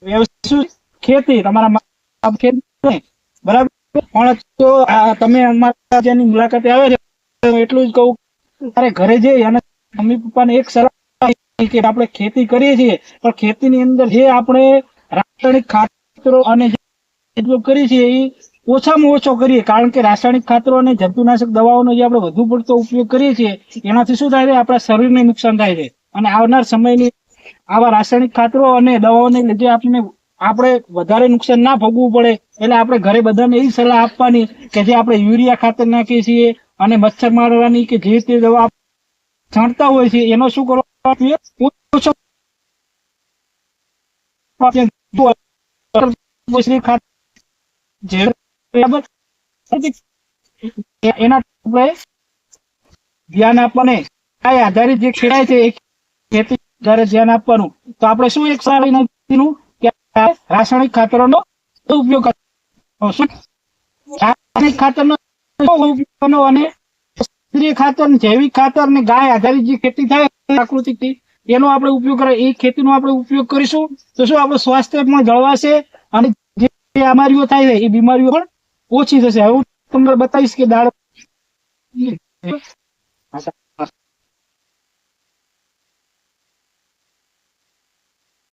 વ્યવસાય ખેતી, તમારા ખેતી બરાબર. પણ તો તમે અમારા જેની મુલાકાતે આવે છે એટલું જ કહું, તારે ઘરે જઈ અને મમ્મી પપ્પાને એક સલાહ કે આપણે ખેતી કરીએ છીએ, પણ ખેતીની અંદર જે આપણે રાસાયણિક ખાતરો અને ઉપયોગ કરીએ છીએ એ ઓછામાં ઓછો કરીએ. કારણ કે રાસાયણિક ખાતરો અને જંતુનાશક દવાઓનો જે આપણે વધુ પડતો ઉપયોગ કરીએ છીએ એનાથી શું થાય છે, આપણા શરીરને નુકસાન થાય છે. અને આવનાર સમયની આવા રાસાયણિક ખાતરો અને દવાઓને લીધે આપણે વધારે નુકસાન ના ભોગવવું પડે, એટલે આપણે ઘરે બધાને એવી સલાહ આપવાની કે જે આપણે યુરિયા ખાતર નાખીએ છીએ અને મચ્છર મારવાની કે જે તે દવા છાંટતા હોય છે એનો શું કરવા જોઈએ, ઓછો એના ધ્યાન આપવાને આધારિત જે ખેડાય છે એ ખેતી ધ્યાન આપવાનું. તો આપણે શું એક સારી નથીનું કે રાસાયણિક ખાતરોનો ઉપયોગ રાસાયણિક ખાતરનો ઉપયોગ અને ખાતર, જૈવિક ખાતર ને ગાય આધારિત જે ખેતી થાય પ્રાકૃતિક એનો આપણે ઉપયોગ કરે, એ ખેતીનો આપણે ઉપયોગ કરીશું તો શું આપણું સ્વાસ્થ્ય પણ જળવાશે અને જે બીમારીઓ થાય છે એ બીમારીઓ પણ ઓછી થશે. હવે હું તમને બતાવીશ કે દાળ